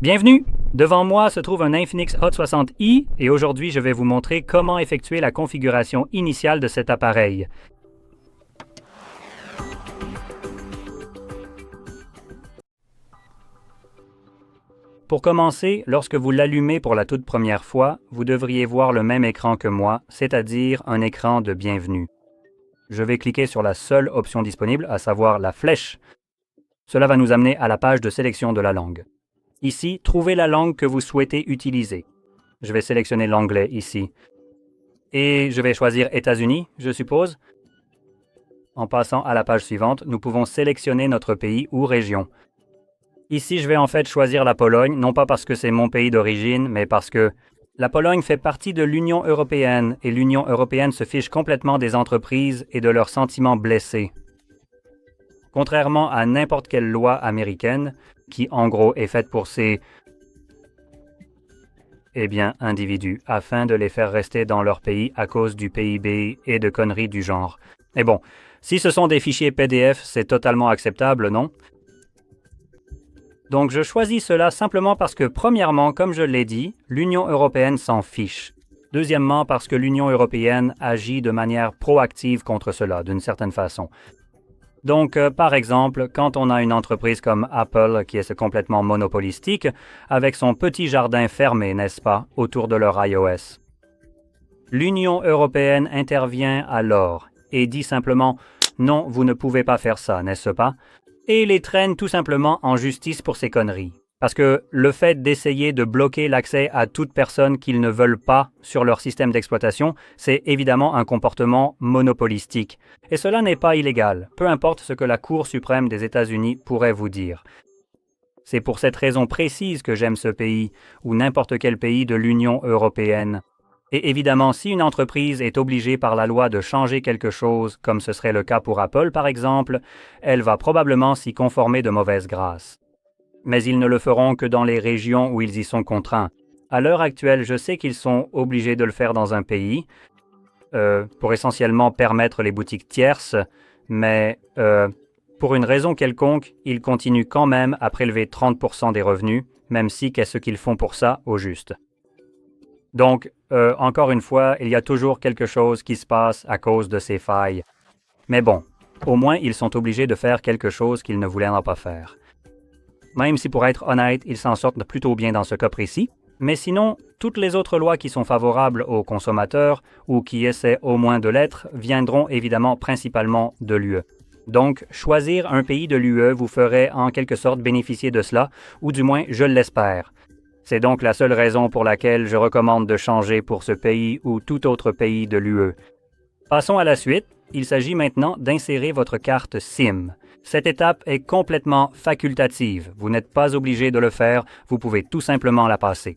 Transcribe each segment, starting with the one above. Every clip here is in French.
Bienvenue! Devant moi se trouve un Infinix Hot 60i et aujourd'hui je vais vous montrer comment effectuer la configuration initiale de cet appareil. Pour commencer, lorsque vous l'allumez pour la toute première fois, vous devriez voir le même écran que moi, c'est-à-dire un écran de bienvenue. Je vais cliquer sur la seule option disponible, à savoir la flèche. Cela va nous amener à la page de sélection de la langue. Ici, trouvez la langue que vous souhaitez utiliser. Je vais sélectionner l'anglais ici. Et je vais choisir États-Unis, je suppose. En passant à la page suivante, nous pouvons sélectionner notre pays ou région. Ici, je vais en fait choisir la Pologne, non pas parce que c'est mon pays d'origine, mais parce que la Pologne fait partie de l'Union européenne et l'Union européenne se fiche complètement des entreprises et de leurs sentiments blessés. Contrairement à n'importe quelle loi américaine, qui en gros est faite pour ces individus, afin de les faire rester dans leur pays à cause du PIB et de conneries du genre. Et bon, si ce sont des fichiers PDF, c'est totalement acceptable, non? Donc je choisis cela simplement parce que, premièrement, comme je l'ai dit, l'Union européenne s'en fiche. Deuxièmement, parce que l'Union européenne agit de manière proactive contre cela, d'une certaine façon. Donc, par exemple, quand on a une entreprise comme Apple qui est complètement monopolistique, avec son petit jardin fermé, n'est-ce pas, autour de leur iOS. L'Union européenne intervient alors et dit simplement « Non, vous ne pouvez pas faire ça, n'est-ce pas ?» et les traîne tout simplement en justice pour ces conneries. Parce que le fait d'essayer de bloquer l'accès à toute personne qu'ils ne veulent pas sur leur système d'exploitation, c'est évidemment un comportement monopolistique. Et cela n'est pas illégal, peu importe ce que la Cour suprême des États-Unis pourrait vous dire. C'est pour cette raison précise que j'aime ce pays, ou n'importe quel pays de l'Union européenne. Et évidemment, si une entreprise est obligée par la loi de changer quelque chose, comme ce serait le cas pour Apple par exemple, elle va probablement s'y conformer de mauvaise grâce. Mais ils ne le feront que dans les régions où ils y sont contraints. À l'heure actuelle, je sais qu'ils sont obligés de le faire dans un pays, pour essentiellement permettre les boutiques tierces, mais pour une raison quelconque, ils continuent quand même à prélever 30% des revenus, même si qu'est-ce qu'ils font pour ça au juste. Donc, encore une fois, il y a toujours quelque chose qui se passe à cause de ces failles. Mais bon, au moins ils sont obligés de faire quelque chose qu'ils ne voulaient pas faire. Même si pour être honnête, ils s'en sortent plutôt bien dans ce cas précis, mais sinon, toutes les autres lois qui sont favorables aux consommateurs ou qui essaient au moins de l'être viendront évidemment principalement de l'UE. Donc, choisir un pays de l'UE vous ferait en quelque sorte bénéficier de cela, ou du moins je l'espère. C'est donc la seule raison pour laquelle je recommande de changer pour ce pays ou tout autre pays de l'UE. Passons à la suite. Il s'agit maintenant d'insérer votre carte SIM. Cette étape est complètement facultative. Vous n'êtes pas obligé de le faire, vous pouvez tout simplement la passer.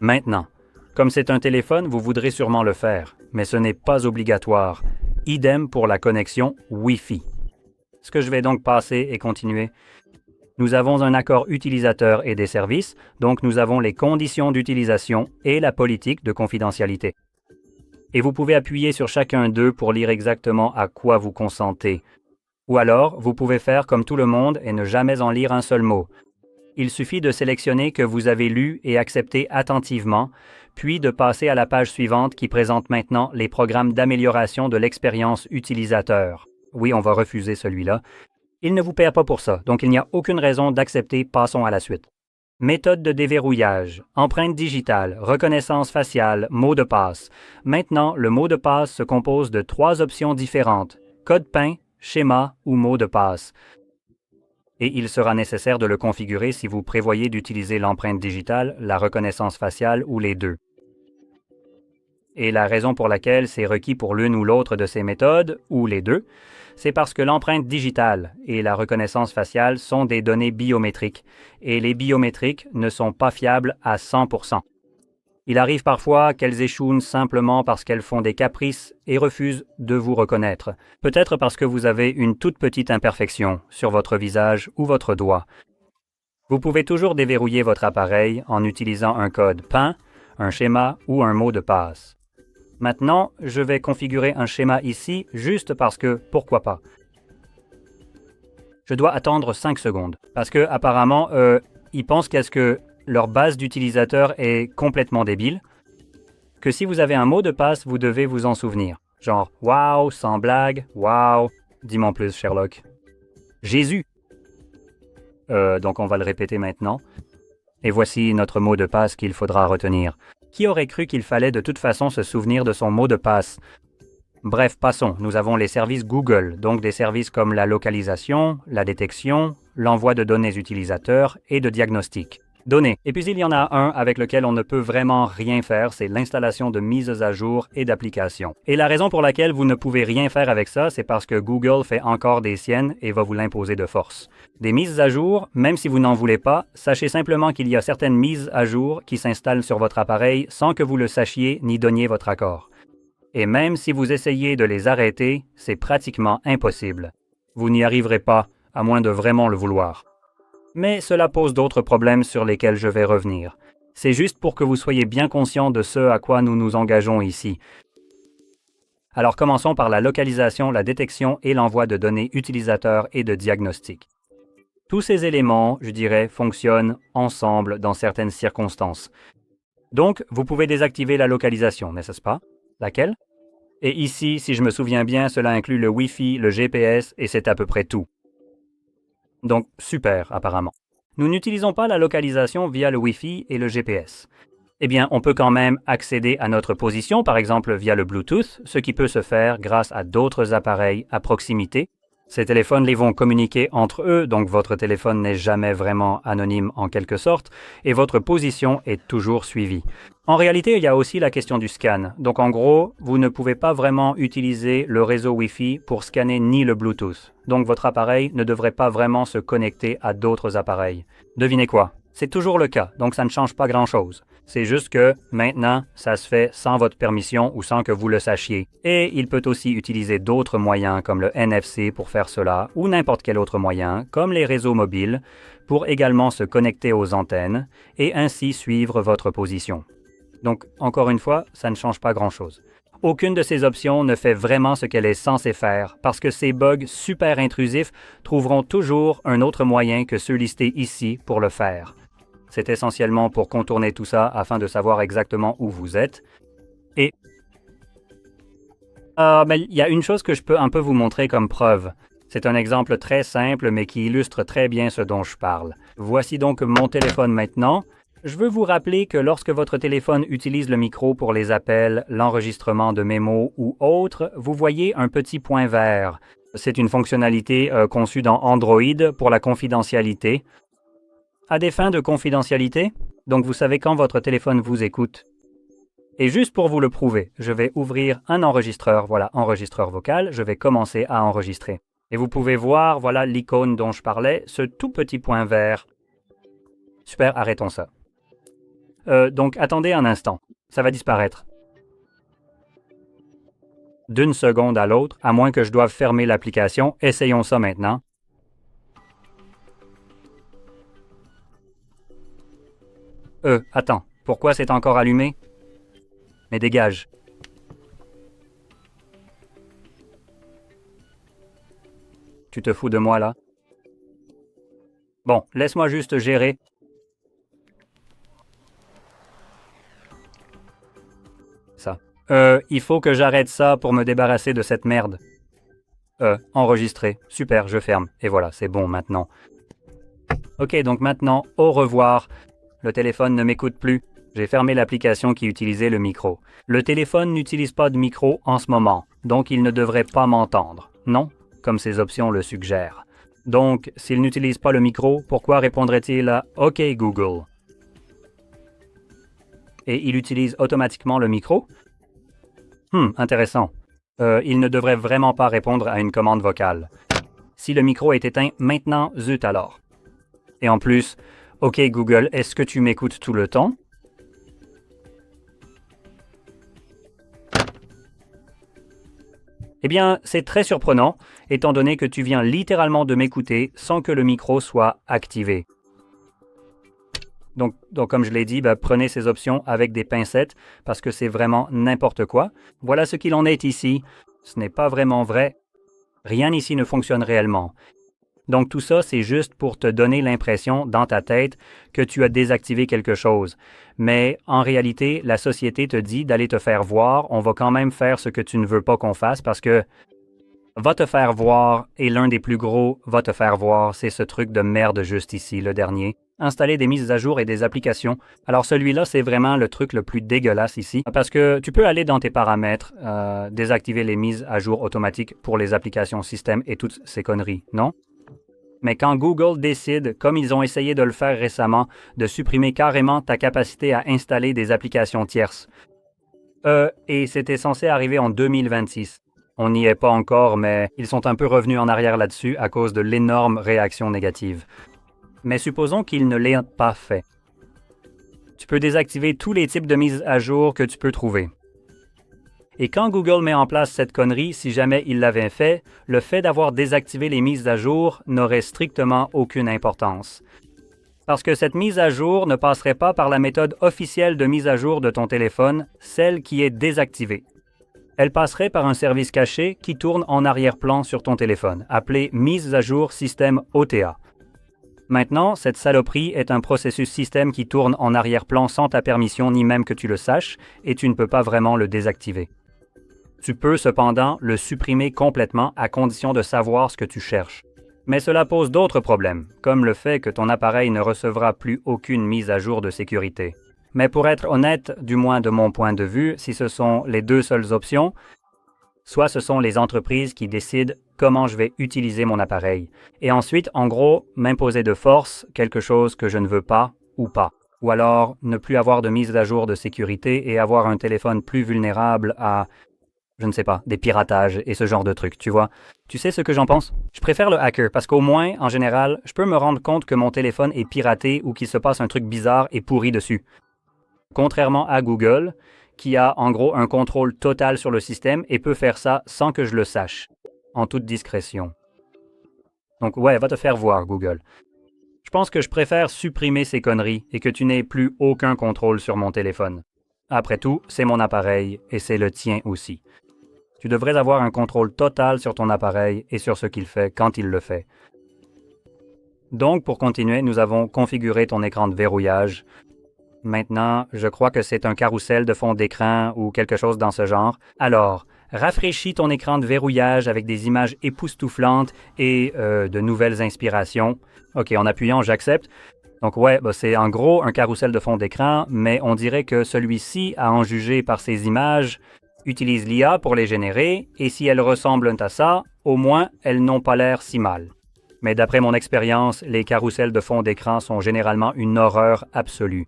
Maintenant, comme c'est un téléphone, vous voudrez sûrement le faire, mais ce n'est pas obligatoire. Idem pour la connexion Wi-Fi. Ce que je vais donc passer et continuer. Nous avons un accord utilisateur et des services, donc nous avons les conditions d'utilisation et la politique de confidentialité. Et vous pouvez appuyer sur chacun d'eux pour lire exactement à quoi vous consentez. Ou alors, vous pouvez faire comme tout le monde et ne jamais en lire un seul mot. Il suffit de sélectionner que vous avez lu et accepté attentivement, puis de passer à la page suivante qui présente maintenant les programmes d'amélioration de l'expérience utilisateur. Oui, on va refuser celui-là. Il ne vous perd pas pour ça, donc il n'y a aucune raison d'accepter. Passons à la suite. Méthode de déverrouillage, empreinte digitale, reconnaissance faciale, mot de passe. Maintenant, le mot de passe se compose de 3 options différentes, code PIN, schéma ou mot de passe. Et il sera nécessaire de le configurer si vous prévoyez d'utiliser l'empreinte digitale, la reconnaissance faciale ou les deux. Et la raison pour laquelle c'est requis pour l'une ou l'autre de ces méthodes, ou les deux, c'est parce que l'empreinte digitale et la reconnaissance faciale sont des données biométriques, et les biométriques ne sont pas fiables à 100%. Il arrive parfois qu'elles échouent simplement parce qu'elles font des caprices et refusent de vous reconnaître, peut-être parce que vous avez une toute petite imperfection sur votre visage ou votre doigt. Vous pouvez toujours déverrouiller votre appareil en utilisant un code PIN, un schéma ou un mot de passe. Maintenant, je vais configurer un schéma ici, juste parce que, pourquoi pas. Je dois attendre 5 secondes, parce que apparemment, ils pensent que leur base d'utilisateurs est complètement débile, que si vous avez un mot de passe, vous devez vous en souvenir. Genre, wow, sans blague, wow. Dis-moi en plus, Sherlock. Jésus. Donc on va le répéter maintenant. Et voici notre mot de passe qu'il faudra retenir. Qui aurait cru qu'il fallait de toute façon se souvenir de son mot de passe? Bref, passons. Nous avons les services Google, donc des services comme la localisation, la détection, l'envoi de données utilisateurs et de diagnostic. Données. Et puis il y en a un avec lequel on ne peut vraiment rien faire, c'est l'installation de mises à jour et d'applications. Et la raison pour laquelle vous ne pouvez rien faire avec ça, c'est parce que Google fait encore des siennes et va vous l'imposer de force. Des mises à jour, même si vous n'en voulez pas, sachez simplement qu'il y a certaines mises à jour qui s'installent sur votre appareil sans que vous le sachiez ni donniez votre accord. Et même si vous essayez de les arrêter, c'est pratiquement impossible. Vous n'y arriverez pas, à moins de vraiment le vouloir. Mais cela pose d'autres problèmes sur lesquels je vais revenir. C'est juste pour que vous soyez bien conscient de ce à quoi nous nous engageons ici. Alors commençons par la localisation, la détection et l'envoi de données utilisateurs et de diagnostics. Tous ces éléments, je dirais, fonctionnent ensemble dans certaines circonstances. Donc, vous pouvez désactiver la localisation, n'est-ce pas? Laquelle? Et ici, si je me souviens bien, cela inclut le Wi-Fi, le GPS et c'est à peu près tout. Donc, super, apparemment. Nous n'utilisons pas la localisation via le Wi-Fi et le GPS. Eh bien, on peut quand même accéder à notre position, par exemple via le Bluetooth, ce qui peut se faire grâce à d'autres appareils à proximité. Ces téléphones les vont communiquer entre eux, donc votre téléphone n'est jamais vraiment anonyme en quelque sorte, et votre position est toujours suivie. En réalité, il y a aussi la question du scan. Donc en gros, vous ne pouvez pas vraiment utiliser le réseau Wi-Fi pour scanner ni le Bluetooth. Donc votre appareil ne devrait pas vraiment se connecter à d'autres appareils. Devinez quoi? C'est toujours le cas, donc ça ne change pas grand-chose. C'est juste que, maintenant, ça se fait sans votre permission ou sans que vous le sachiez. Et il peut aussi utiliser d'autres moyens comme le NFC pour faire cela, ou n'importe quel autre moyen, comme les réseaux mobiles, pour également se connecter aux antennes et ainsi suivre votre position. Donc, encore une fois, ça ne change pas grand-chose. Aucune de ces options ne fait vraiment ce qu'elle est censée faire, parce que ces bugs super intrusifs trouveront toujours un autre moyen que ceux listés ici pour le faire. C'est essentiellement pour contourner tout ça afin de savoir exactement où vous êtes. Et mais il y a une chose que je peux un peu vous montrer comme preuve. C'est un exemple très simple mais qui illustre très bien ce dont je parle. Voici donc mon téléphone maintenant. Je veux vous rappeler que lorsque votre téléphone utilise le micro pour les appels, l'enregistrement de mémos ou autres, vous voyez un petit point vert. C'est une fonctionnalité conçue dans Android pour la confidentialité. À des fins de confidentialité, donc vous savez quand votre téléphone vous écoute. Et juste pour vous le prouver, je vais ouvrir un enregistreur, voilà, enregistreur vocal, je vais commencer à enregistrer. Et vous pouvez voir, voilà l'icône dont je parlais, ce tout petit point vert. Super, arrêtons ça. Donc attendez un instant, ça va disparaître. D'une seconde à l'autre, à moins que je doive fermer l'application, essayons ça maintenant. Attends, pourquoi c'est encore allumé? Mais dégage. Tu te fous de moi, là? Bon, laisse-moi juste gérer. Ça. Il faut que j'arrête ça pour me débarrasser de cette merde. Enregistrer. Super, je ferme. Et voilà, c'est bon maintenant. Ok, donc maintenant, au revoir. Le téléphone ne m'écoute plus. J'ai fermé l'application qui utilisait le micro. Le téléphone n'utilise pas de micro en ce moment, donc il ne devrait pas m'entendre. Non, comme ces options le suggèrent. Donc, s'il n'utilise pas le micro, pourquoi répondrait-il à « OK Google » ? Et il utilise automatiquement le micro? Intéressant. Il ne devrait vraiment pas répondre à une commande vocale. Si le micro est éteint, maintenant, zut alors. Et en plus, « OK Google, est-ce que tu m'écoutes tout le temps? » Eh bien, c'est très surprenant, étant donné que tu viens littéralement de m'écouter sans que le micro soit activé. Donc comme je l'ai dit, prenez ces options avec des pincettes, parce que c'est vraiment n'importe quoi. Voilà ce qu'il en est ici. Ce n'est pas vraiment vrai. Rien ici ne fonctionne réellement. Donc tout ça, c'est juste pour te donner l'impression dans ta tête que tu as désactivé quelque chose. Mais en réalité, la société te dit d'aller te faire voir, on va quand même faire ce que tu ne veux pas qu'on fasse parce que va te faire voir et l'un des plus gros va te faire voir, c'est ce truc de merde juste ici, le dernier. Installer des mises à jour et des applications. Alors celui-là, c'est vraiment le truc le plus dégueulasse ici parce que tu peux aller dans tes paramètres, désactiver les mises à jour automatiques pour les applications système et toutes ces conneries, non? Mais quand Google décide, comme ils ont essayé de le faire récemment, de supprimer carrément ta capacité à installer des applications tierces. Et c'était censé arriver en 2026. On n'y est pas encore, mais ils sont un peu revenus en arrière là-dessus à cause de l'énorme réaction négative. Mais supposons qu'ils ne l'aient pas fait. Tu peux désactiver tous les types de mises à jour que tu peux trouver. Et quand Google met en place cette connerie, si jamais il l'avait fait, le fait d'avoir désactivé les mises à jour n'aurait strictement aucune importance. Parce que cette mise à jour ne passerait pas par la méthode officielle de mise à jour de ton téléphone, celle qui est désactivée. Elle passerait par un service caché qui tourne en arrière-plan sur ton téléphone, appelé mise à jour système OTA. Maintenant, cette saloperie est un processus système qui tourne en arrière-plan sans ta permission ni même que tu le saches, et tu ne peux pas vraiment le désactiver. Tu peux cependant le supprimer complètement à condition de savoir ce que tu cherches. Mais cela pose d'autres problèmes, comme le fait que ton appareil ne recevra plus aucune mise à jour de sécurité. Mais pour être honnête, du moins de mon point de vue, si ce sont les deux seules options, soit ce sont les entreprises qui décident comment je vais utiliser mon appareil, et ensuite, en gros, m'imposer de force quelque chose que je ne veux pas ou pas. Ou alors, ne plus avoir de mise à jour de sécurité et avoir un téléphone plus vulnérable à, je ne sais pas, des piratages et ce genre de trucs, tu vois. Tu sais ce que j'en pense? Je préfère le hacker parce qu'au moins, en général, je peux me rendre compte que mon téléphone est piraté ou qu'il se passe un truc bizarre et pourri dessus. Contrairement à Google, qui a en gros un contrôle total sur le système et peut faire ça sans que je le sache, en toute discrétion. Donc ouais, va te faire voir, Google. Je pense que je préfère supprimer ces conneries et que tu n'aies plus aucun contrôle sur mon téléphone. Après tout, c'est mon appareil et c'est le tien aussi. Tu devrais avoir un contrôle total sur ton appareil et sur ce qu'il fait quand il le fait. Donc, pour continuer, nous avons configuré ton écran de verrouillage. Maintenant, je crois que c'est un carrousel de fond d'écran ou quelque chose dans ce genre. Alors, rafraîchis ton écran de verrouillage avec des images époustouflantes et de nouvelles inspirations. OK, en appuyant, j'accepte. Donc ouais, c'est en gros un carrousel de fond d'écran, mais on dirait que celui-ci, à en juger par ces images, utilise l'IA pour les générer, et si elles ressemblent à ça, au moins elles n'ont pas l'air si mal. Mais d'après mon expérience, les carrousels de fond d'écran sont généralement une horreur absolue.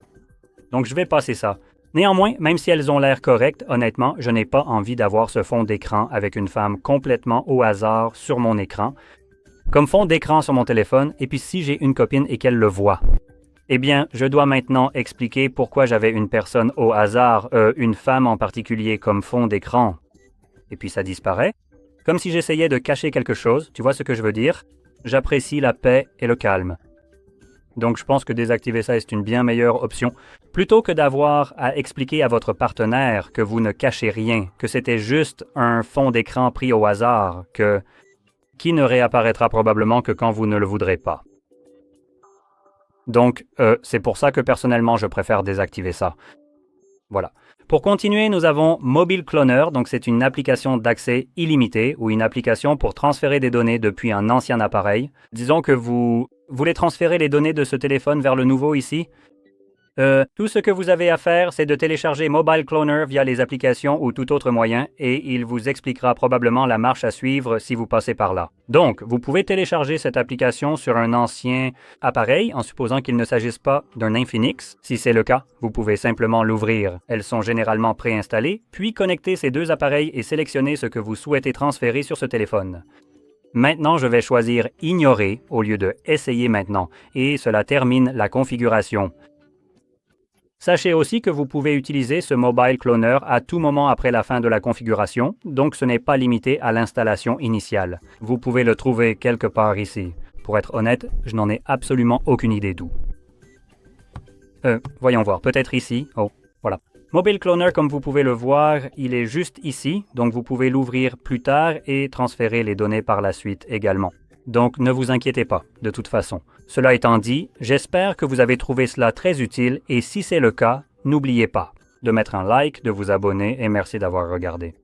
Donc je vais passer ça. Néanmoins, même si elles ont l'air correctes, honnêtement, je n'ai pas envie d'avoir ce fond d'écran avec une femme complètement au hasard sur mon écran, comme fond d'écran sur mon téléphone, et puis si j'ai une copine et qu'elle le voit. Eh bien, je dois maintenant expliquer pourquoi j'avais une personne au hasard, une femme en particulier comme fond d'écran. Et puis ça disparaît. Comme si j'essayais de cacher quelque chose, tu vois ce que je veux dire? J'apprécie la paix et le calme. Donc je pense que désactiver ça est une bien meilleure option, plutôt que d'avoir à expliquer à votre partenaire que vous ne cachez rien, que c'était juste un fond d'écran pris au hasard, qui ne réapparaîtra probablement que quand vous ne le voudrez pas. Donc, c'est pour ça que personnellement, je préfère désactiver ça. Voilà. Pour continuer, nous avons Mobile Cloner, donc c'est une application d'accès illimité ou une application pour transférer des données depuis un ancien appareil. Disons que vous voulez transférer les données de ce téléphone vers le nouveau ici. Tout ce que vous avez à faire, c'est de télécharger Mobile Cloner via les applications ou tout autre moyen et il vous expliquera probablement la marche à suivre si vous passez par là. Donc, vous pouvez télécharger cette application sur un ancien appareil en supposant qu'il ne s'agisse pas d'un Infinix. Si c'est le cas, vous pouvez simplement l'ouvrir. Elles sont généralement préinstallées, puis connecter ces deux appareils et sélectionner ce que vous souhaitez transférer sur ce téléphone. Maintenant, je vais choisir « Ignorer » au lieu de « Essayer maintenant » et cela termine la configuration. Sachez aussi que vous pouvez utiliser ce Mobile Cloner à tout moment après la fin de la configuration, donc ce n'est pas limité à l'installation initiale. Vous pouvez le trouver quelque part ici. Pour être honnête, je n'en ai absolument aucune idée d'où. Voyons voir, peut-être ici. Oh, voilà. Mobile Cloner, comme vous pouvez le voir, il est juste ici, donc vous pouvez l'ouvrir plus tard et transférer les données par la suite également. Donc ne vous inquiétez pas, de toute façon. Cela étant dit, j'espère que vous avez trouvé cela très utile et si c'est le cas, n'oubliez pas de mettre un like, de vous abonner et merci d'avoir regardé.